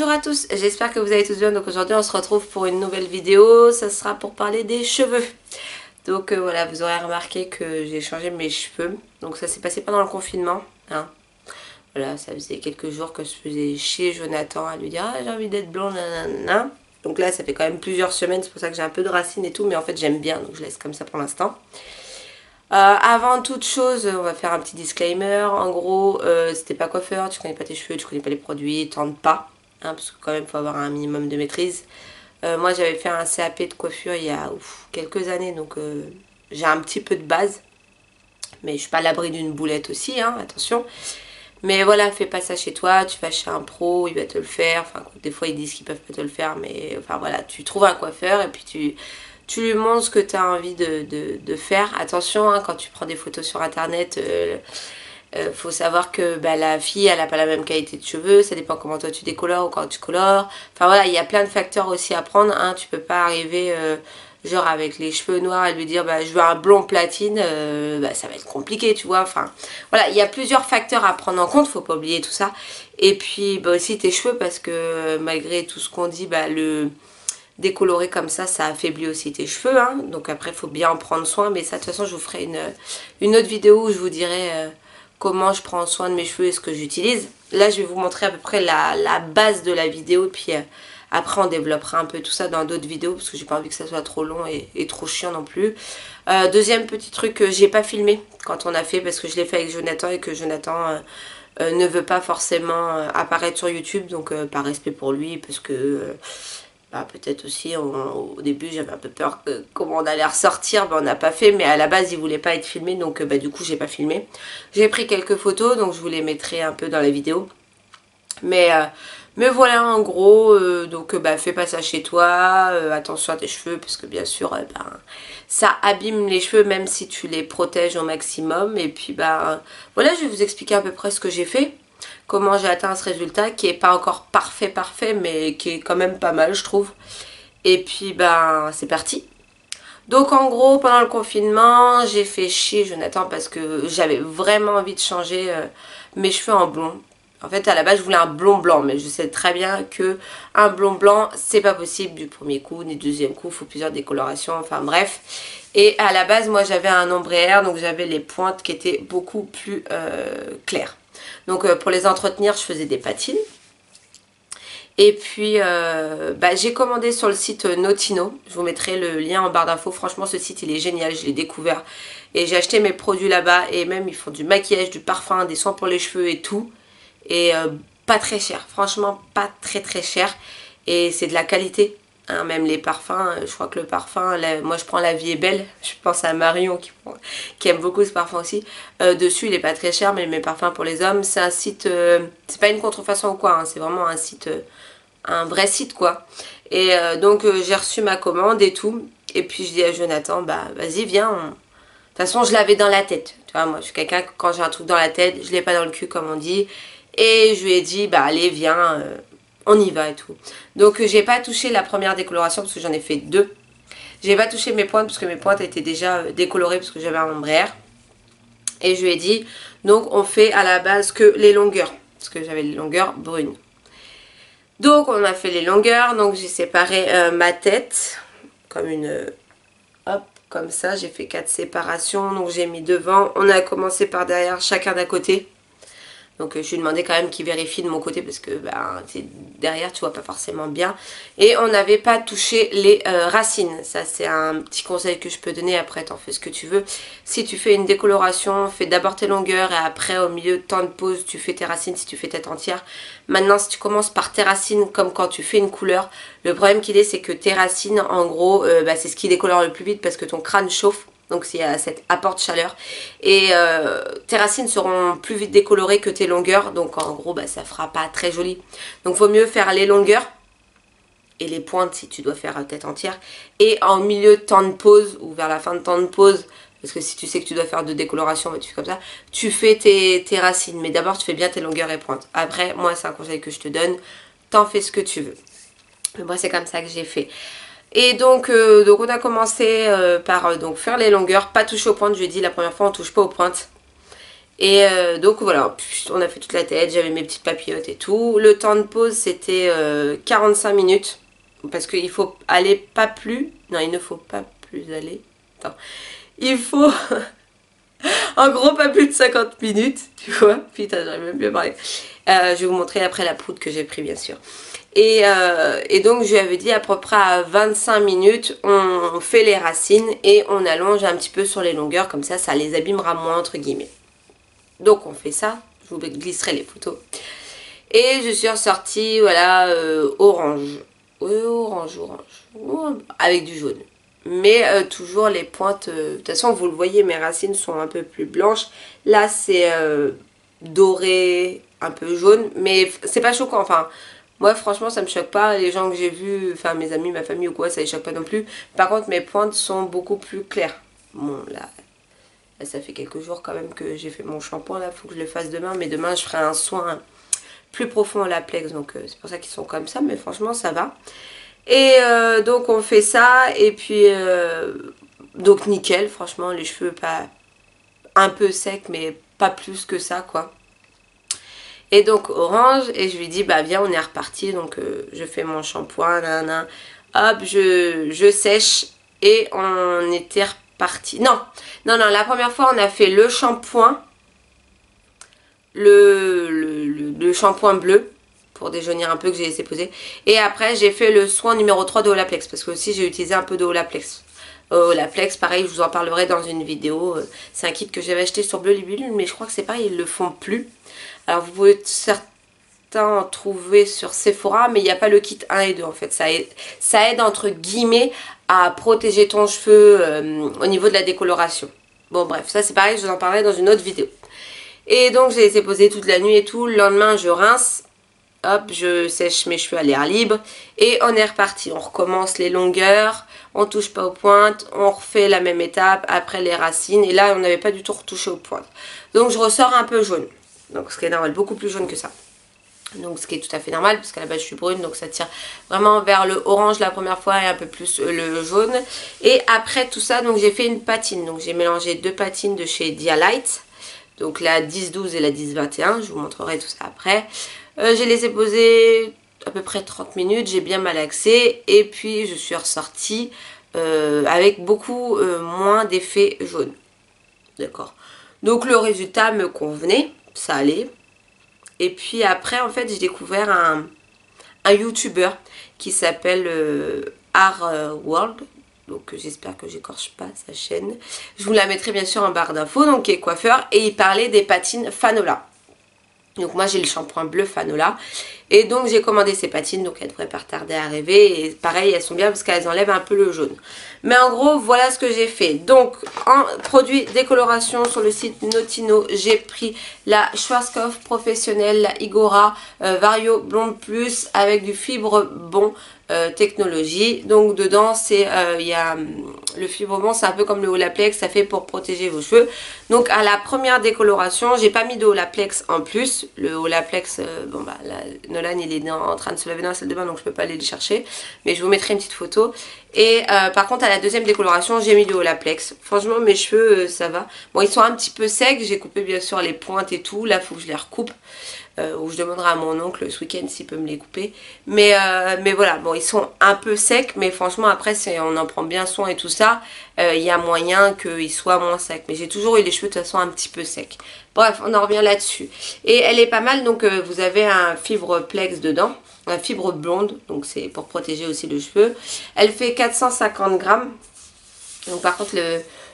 Bonjour à tous, j'espère que vous allez tous bien. Donc aujourd'hui on se retrouve pour une nouvelle vidéo, ça sera pour parler des cheveux. Donc voilà, vous aurez remarqué que j'ai changé mes cheveux. Donc ça s'est passé pendant le confinement, hein. Voilà, ça faisait quelques jours que je faisais chier Jonathan à lui dire « Ah, j'ai envie d'être blond, nanana ». Donc là ça fait quand même plusieurs semaines, c'est pour ça que j'ai un peu de racines et tout, mais en fait j'aime bien, donc je laisse comme ça pour l'instant. Avant toute chose, on va faire un petit disclaimer. En gros, si t'es pas coiffeur, tu connais pas tes cheveux, tu connais pas les produits, tente pas. Hein, parce que quand même, il faut avoir un minimum de maîtrise. Moi, j'avais fait un CAP de coiffure il y a quelques années, donc j'ai un petit peu de base. Mais je suis pas à l'abri d'une boulette aussi, hein, attention. Mais voilà, fais pas ça chez toi, tu vas chez un pro, il va te le faire. Enfin, des fois, ils disent qu'ils peuvent pas te le faire, mais enfin voilà, tu trouves un coiffeur et puis tu lui montres ce que tu as envie de faire. Attention, hein, quand tu prends des photos sur internet, faut savoir que la fille, elle n'a pas la même qualité de cheveux. Ça dépend comment toi tu décolores ou quand tu colores. Enfin voilà, il y a plein de facteurs aussi à prendre. Hein. Tu peux pas arriver genre avec les cheveux noirs et lui dire je veux un blond platine. Ça va être compliqué, tu vois. Enfin voilà, il y a plusieurs facteurs à prendre en compte. Faut pas oublier tout ça. Et puis aussi tes cheveux, parce que malgré tout ce qu'on dit, le décolorer comme ça affaiblit aussi tes cheveux, hein. Donc après il faut bien en prendre soin, mais ça de toute façon je vous ferai une autre vidéo où je vous dirai comment je prends soin de mes cheveux et ce que j'utilise. Là je vais vous montrer à peu près la base de la vidéo, puis après on développera un peu tout ça dans d'autres vidéos parce que j'ai pas envie que ça soit trop long et trop chiant non plus. Deuxième petit truc que j'ai pas filmé quand on a fait, parce que je l'ai fait avec Jonathan et que Jonathan ne veut pas forcément apparaître sur YouTube, donc par respect pour lui, parce que peut-être aussi au début j'avais un peu peur comment on allait ressortir, on n'a pas fait, mais à la base il voulait pas être filmé, donc du coup j'ai pas filmé. J'ai pris quelques photos, donc je vous les mettrai un peu dans la vidéo, mais voilà en gros. Donc fais pas ça chez toi, attention à tes cheveux parce que bien sûr ça abîme les cheveux même si tu les protèges au maximum. Et puis voilà, je vais vous expliquer à peu près ce que j'ai fait, comment j'ai atteint ce résultat qui est pas encore parfait mais qui est quand même pas mal je trouve. Et puis c'est parti. Donc en gros pendant le confinement j'ai fait chier Jonathan parce que j'avais vraiment envie de changer mes cheveux en blond. En fait à la base je voulais un blond blanc, mais je sais très bien que un blond blanc c'est pas possible du premier coup ni du deuxième coup, il faut plusieurs décolorations, enfin bref. Et à la base moi j'avais un ombré-air, donc j'avais les pointes qui étaient beaucoup plus claires. Donc pour les entretenir je faisais des patines. Et puis j'ai commandé sur le site Notino, je vous mettrai le lien en barre d'infos. Franchement ce site il est génial, je l'ai découvert et j'ai acheté mes produits là-bas. Et même ils font du maquillage, du parfum, des soins pour les cheveux et tout. Et pas très cher, franchement pas très cher. Et c'est de la qualité, hein. Même les parfums, je crois que le parfum, moi je prends La Vie est Belle. Je pense à Marion qui aime beaucoup ce parfum aussi. Dessus il est pas très cher, mais mes parfums pour les hommes, c'est un site, c'est pas une contrefaçon ou quoi, hein, c'est vraiment un site, un vrai site quoi. Et donc j'ai reçu ma commande et tout. Et puis je dis à Jonathan, vas-y viens, de toute façon je l'avais dans la tête. Tu vois, moi je suis quelqu'un, quand j'ai un truc dans la tête, je l'ai pas dans le cul comme on dit. Et je lui ai dit allez viens, on y va et tout. Donc j'ai pas touché la première décoloration parce que j'en ai fait deux. J'ai pas touché mes pointes parce que mes pointes étaient déjà décolorées parce que j'avais un ombré-air. Et je lui ai dit donc on fait à la base que les longueurs, parce que j'avais les longueurs brunes. Donc on a fait les longueurs, donc j'ai séparé ma tête comme une... hop, comme ça, j'ai fait 4 séparations, donc j'ai mis devant. On a commencé par derrière, chacun d'un côté. Donc je lui ai demandé quand même qu'il vérifie de mon côté parce que derrière tu vois pas forcément bien. Et on n'avait pas touché les racines. Ça c'est un petit conseil que je peux donner, après t'en fais ce que tu veux. Si tu fais une décoloration, fais d'abord tes longueurs et après au milieu de temps de pause tu fais tes racines si tu fais tête entière. Maintenant si tu commences par tes racines comme quand tu fais une couleur, le problème qu'il est c'est que tes racines en gros c'est ce qui décolore le plus vite parce que ton crâne chauffe. Donc il y a cet apport de chaleur. Et tes racines seront plus vite décolorées que tes longueurs. Donc en gros ça fera pas très joli. Donc vaut mieux faire les longueurs et les pointes si tu dois faire tête entière. Et en milieu de temps de pause ou vers la fin de temps de pause, parce que si tu sais que tu dois faire de décoloration, tu fais comme ça, tu fais tes racines. Mais d'abord tu fais bien tes longueurs et pointes. Après moi c'est un conseil que je te donne, t'en fais ce que tu veux. Mais moi c'est comme ça que j'ai fait. Et donc on a commencé par faire les longueurs, pas toucher aux pointes. Je lui ai dit la première fois on touche pas aux pointes. Et donc voilà, on a fait toute la tête, j'avais mes petites papillotes et tout. Le temps de pause c'était 45 minutes. Parce qu'il faut aller pas plus. Non, il ne faut pas plus aller. Attends. Il faut en gros pas plus de 50 minutes. Tu vois. Putain, j'arrive même plus à parler. Je vais vous montrer après la poudre que j'ai pris bien sûr. Et donc je lui avais dit à peu près à 25 minutes, on fait les racines et on allonge un petit peu sur les longueurs. Comme ça les abîmera moins entre guillemets. Donc on fait ça. Je vous glisserai les photos. Et je suis ressortie, voilà, orange. Orange, avec du jaune. Mais toujours les pointes, de toute façon vous le voyez, mes racines sont un peu plus blanches. Là c'est doré, un peu jaune, mais c'est pas choquant, enfin moi franchement ça me choque pas. Les gens que j'ai vus, enfin mes amis, ma famille ou quoi, ça les choque pas non plus. Par contre mes pointes sont beaucoup plus claires. Bon là ça fait quelques jours quand même que j'ai fait mon shampoing, là faut que je le fasse demain, mais demain je ferai un soin plus profond à l'Aplex, donc c'est pour ça qu'ils sont comme ça, mais franchement ça va. Et donc on fait ça, et puis donc nickel, franchement les cheveux pas un peu secs, mais pas plus que ça quoi. Et donc orange, et je lui dis bah viens on est reparti, donc je fais mon shampoing, nanana, hop je sèche, et on était reparti. Non, la première fois on a fait le shampoing, le shampoing bleu pour déjaunir un peu que j'ai laissé poser, et après j'ai fait le soin numéro 3 de Olaplex parce que aussi j'ai utilisé un peu de Olaplex. Olaplex pareil, je vous en parlerai dans une vidéo. C'est un kit que j'avais acheté sur Bleu Libellule, mais je crois que c'est pareil, ils le font plus. Alors vous pouvez certains en trouver sur Sephora, mais il n'y a pas le kit 1 et 2 en fait. Ça aide entre guillemets à protéger ton cheveu au niveau de la décoloration. Bon bref, ça c'est pareil, je vous en parlerai dans une autre vidéo. Et donc j'ai laissé poser toute la nuit et tout. Le lendemain je rince, hop, je sèche mes cheveux à l'air libre et on est reparti. On recommence les longueurs, on touche pas aux pointes, on refait la même étape après les racines. Et là on n'avait pas du tout retouché aux pointes. Donc je ressors un peu jaune. Donc ce qui est normal, beaucoup plus jaune que ça. Donc ce qui est tout à fait normal parce qu'à la base je suis brune, donc ça tire vraiment vers le orange la première fois et un peu plus le jaune. Et après tout ça, donc j'ai fait une patine. Donc j'ai mélangé deux patines de chez Dialight. Donc la 10-12 et la 10-21, je vous montrerai tout ça après. J'ai laissé poser à peu près 30 minutes, j'ai bien malaxé. Et puis je suis ressortie avec beaucoup moins d'effet jaune. D'accord. Donc le résultat me convenait, ça allait. Et puis après en fait j'ai découvert un YouTuber qui s'appelle Art World. Donc j'espère que j'écorche pas sa chaîne. Je vous la mettrai bien sûr en barre d'infos. Donc qui est coiffeur. Et il parlait des patines Fanola. Donc moi j'ai le shampoing bleu Fanola. Et donc j'ai commandé ces patines. Donc elles devraient pas tarder à arriver. Et pareil elles sont bien parce qu'elles enlèvent un peu le jaune. Mais en gros voilà ce que j'ai fait. Donc en produit décoloration sur le site Notino, j'ai pris la Schwarzkopf professionnelle, la Igora Vario Blonde Plus avec du fibre bon technologie. Donc dedans c'est il y a le fibre bon, c'est un peu comme le Olaplex, ça fait pour protéger vos cheveux. Donc à la première décoloration j'ai pas mis de Olaplex en plus. Le Olaplex bon bah là, Nolan il est en train de se laver dans la salle de bain donc je peux pas aller le chercher, mais je vous mettrai une petite photo. Et par contre à la deuxième décoloration j'ai mis du Olaplex. Franchement mes cheveux ça va. Bon ils sont un petit peu secs, j'ai coupé bien sûr les pointes et tout, là faut que je les recoupe. Ou je demanderai à mon oncle ce week-end s'il peut me les couper. Mais voilà, bon ils sont un peu secs, mais franchement après on en prend bien soin et tout ça, il y a moyen qu'ils soient moins secs. Mais j'ai toujours eu les cheveux de toute façon un petit peu secs. Bref, on en revient là-dessus. Et elle est pas mal, donc vous avez un fibre plex dedans, un fibre blonde, donc c'est pour protéger aussi le cheveu. Elle fait 450 grammes. Donc par contre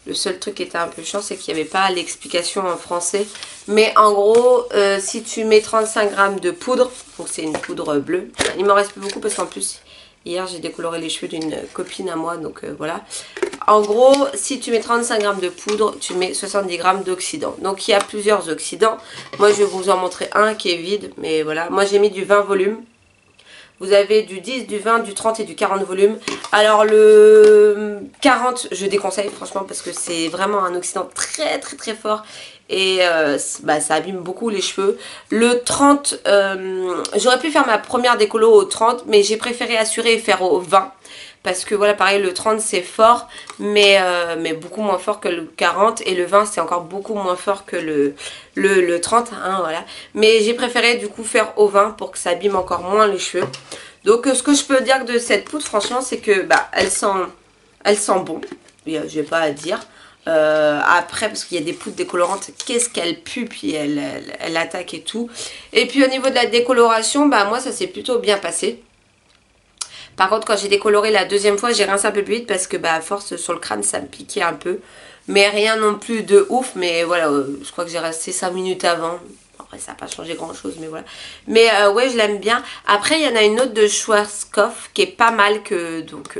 le seul truc qui était un peu chiant, c'est qu'il n'y avait pas l'explication en français. Mais en gros, si tu mets 35 grammes de poudre, donc c'est une poudre bleue. Il m'en reste plus beaucoup parce qu'en plus, hier j'ai décoloré les cheveux d'une copine à moi. Donc voilà. En gros, si tu mets 35 grammes de poudre, tu mets 70 grammes d'oxydant. Donc il y a plusieurs oxydants. Moi je vais vous en montrer un qui est vide. Mais voilà, moi j'ai mis du 20 volume. Vous avez du 10, du 20, du 30 et du 40 volumes. Alors le 40 je déconseille franchement parce que c'est vraiment un oxydant très très très fort. Et bah, ça abîme beaucoup les cheveux. Le 30, j'aurais pu faire ma première décolo au 30, mais j'ai préféré assurer et faire au 20. parce que voilà, pareil, le 30 c'est fort, mais beaucoup moins fort que le 40, et le 20 c'est encore beaucoup moins fort que le 30, hein, voilà. Mais j'ai préféré du coup faire au 20 pour que ça abîme encore moins les cheveux. Donc ce que je peux dire de cette poudre, franchement, c'est que bah, elle sent bon, j'ai pas à dire. Après, parce qu'il y a des poudres décolorantes, qu'est-ce qu'elle pue, puis elle attaque et tout. Et puis au niveau de la décoloration, bah moi ça s'est plutôt bien passé. Par contre, quand j'ai décoloré la deuxième fois, j'ai rincé un peu plus vite parce que bah à force sur le crâne ça me piquait un peu. Mais rien non plus de ouf, mais voilà, je crois que j'ai resté 5 minutes avant. Après ça n'a pas changé grand chose, mais voilà. Mais ouais, je l'aime bien. Après il y en a une autre de Schwarzkopf qui est pas mal, que donc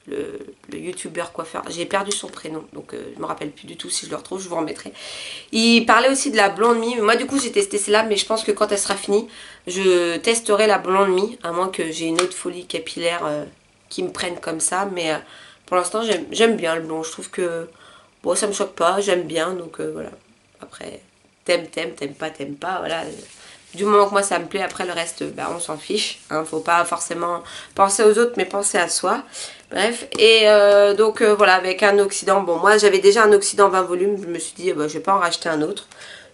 le youtubeur coiffeur, j'ai perdu son prénom, donc je me rappelle plus du tout. Si je le retrouve, je vous remettrai. Il parlait aussi de la Blonde Me. Moi du coup j'ai testé celle-là, mais je pense que quand elle sera finie, je testerai la Blonde Me, à moins que j'ai une autre folie capillaire qui me prenne comme ça. Mais pour l'instant j'aime bien le blond. Je trouve que bon, ça me choque pas, j'aime bien, donc voilà. Après t'aimes, t'aimes pas, voilà. Du moment que moi ça me plaît, après le reste, bah, on s'en fiche, hein. Faut pas forcément penser aux autres, mais penser à soi. Bref, et donc voilà, avec un oxydant. Bon, moi j'avais déjà un oxydant 20 volumes, je me suis dit bah, je vais pas en racheter un autre.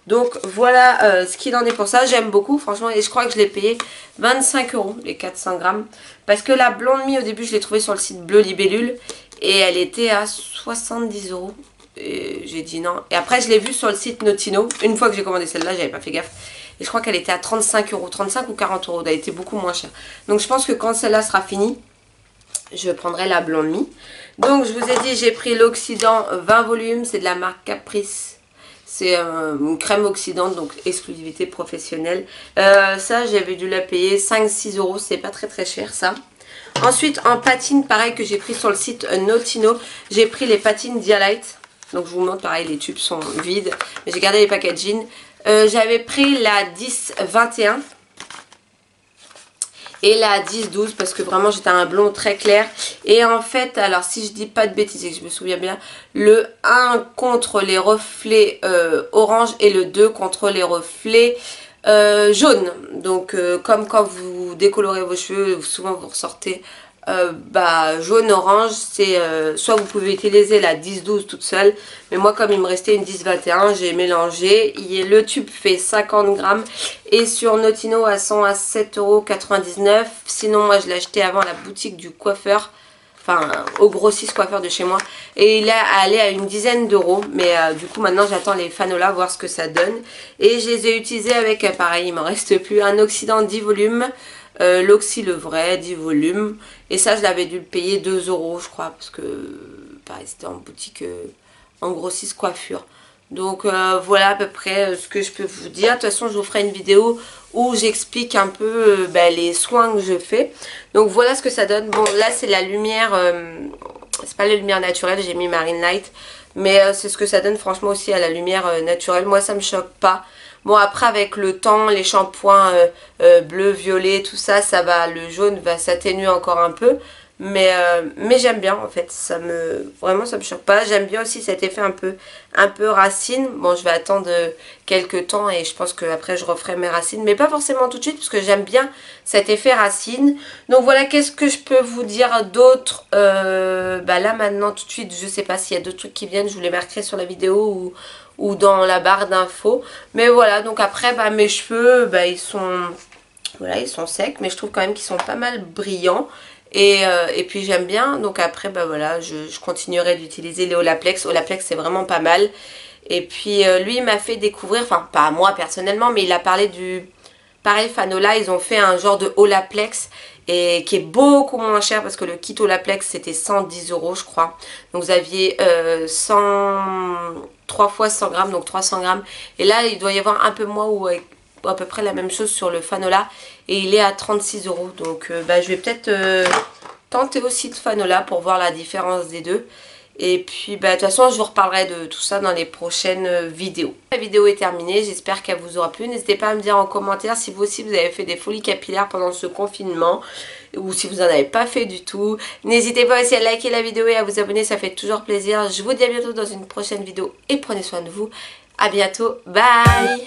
Donc voilà ce qu'il en est pour ça. J'aime beaucoup franchement, et je crois que je l'ai payé 25 € les 400 grammes. Parce que la Blonde Me au début je l'ai trouvée sur le site Bleu Libellule et elle était à 70 €. Et j'ai dit non. Et après je l'ai vue sur le site Notino. Une fois que j'ai commandé celle-là, j'avais pas fait gaffe. Et je crois qu'elle était à 35 €, 35 ou 40 €. Elle était beaucoup moins chère. Donc je pense que quand celle-là sera finie, je prendrai la Blonde Me. Donc je vous ai dit, j'ai pris l'oxydant 20 volumes. C'est de la marque Caprice. C'est une crème oxydante, donc exclusivité professionnelle. Ça, j'avais dû la payer 5-6 €. C'est pas très très cher ça. Ensuite, en patine, pareil, que j'ai pris sur le site Notino, j'ai pris les patines Dialight. Donc je vous montre, pareil, les tubes sont vides. Mais j'ai gardé les packaging. J'avais pris la 10-21 et la 10-12 parce que vraiment j'étais un blond très clair. Et en fait, alors si je dis pas de bêtises et que je me souviens bien, le 1 contre les reflets orange et le 2 contre les reflets jaunes. Donc comme quand vous décolorez vos cheveux, souvent vous ressortez bah, jaune orange. C'est soit vous pouvez utiliser la 10-12 toute seule, mais moi comme il me restait une 10-21, j'ai mélangé. Le tube fait 50 grammes et sur Notino à 7,99 €. Sinon moi je l'ai acheté avant à la boutique du coiffeur, enfin au grossiste coiffeur de chez moi, et il est allé à une dizaine d'euros. Mais du coup maintenant j'attends les Fanola, voir ce que ça donne. Et je les ai utilisés avec pareil, il m'en reste plus, un oxydant 10 volumes, l'oxy le vrai 10 volumes, et ça je l'avais dû le payer 2 € je crois, parce que pareil c'était en boutique en grossiste coiffure. Donc voilà à peu près ce que je peux vous dire. De toute façon je vous ferai une vidéo où j'explique un peu les soins que je fais. Donc voilà ce que ça donne. Bon là c'est la lumière, c'est pas la lumière naturelle, j'ai mis Marine Light, mais c'est ce que ça donne franchement aussi à la lumière naturelle. Moi ça me choque pas. Bon après avec le temps, les shampoings bleu, violet, tout ça, ça va, le jaune va s'atténuer encore un peu. Mais j'aime bien en fait, vraiment ça me choque pas. J'aime bien aussi cet effet un peu racine. Bon je vais attendre quelques temps et je pense que après je referai mes racines, mais pas forcément tout de suite parce que j'aime bien cet effet racine. Donc voilà, qu'est-ce que je peux vous dire d'autre bah là maintenant tout de suite je sais pas s'il y a d'autres trucs qui viennent, je vous les marquerai sur la vidéo ou dans la barre d'infos. Mais voilà, donc après bah, mes cheveux bah, ils sont secs, mais je trouve quand même qu'ils sont pas mal brillants. Et puis j'aime bien, donc après bah voilà, je continuerai d'utiliser les Olaplex. Olaplex c'est vraiment pas mal. Et puis lui il m'a fait découvrir, enfin pas moi personnellement, mais il a parlé du pareil Fanola. Ils ont fait un genre de Olaplex et qui est beaucoup moins cher parce que le kit Olaplex c'était 110 € je crois. Donc vous aviez 3 fois 100 grammes, donc 300 grammes. Et là il doit y avoir un peu moins ou à peu près la même chose sur le Fanola et il est à 36 €. Donc bah, je vais peut-être tenter aussi de Fanola pour voir la différence des deux. Et puis bah, de toute façon je vous reparlerai de tout ça dans les prochaines vidéos. La vidéo est terminée, j'espère qu'elle vous aura plu. N'hésitez pas à me dire en commentaire si vous aussi vous avez fait des folies capillaires pendant ce confinement, ou si vous n'en avez pas fait du tout. N'hésitez pas aussi à liker la vidéo et à vous abonner, ça fait toujours plaisir. Je vous dis à bientôt dans une prochaine vidéo et prenez soin de vous. À bientôt, bye.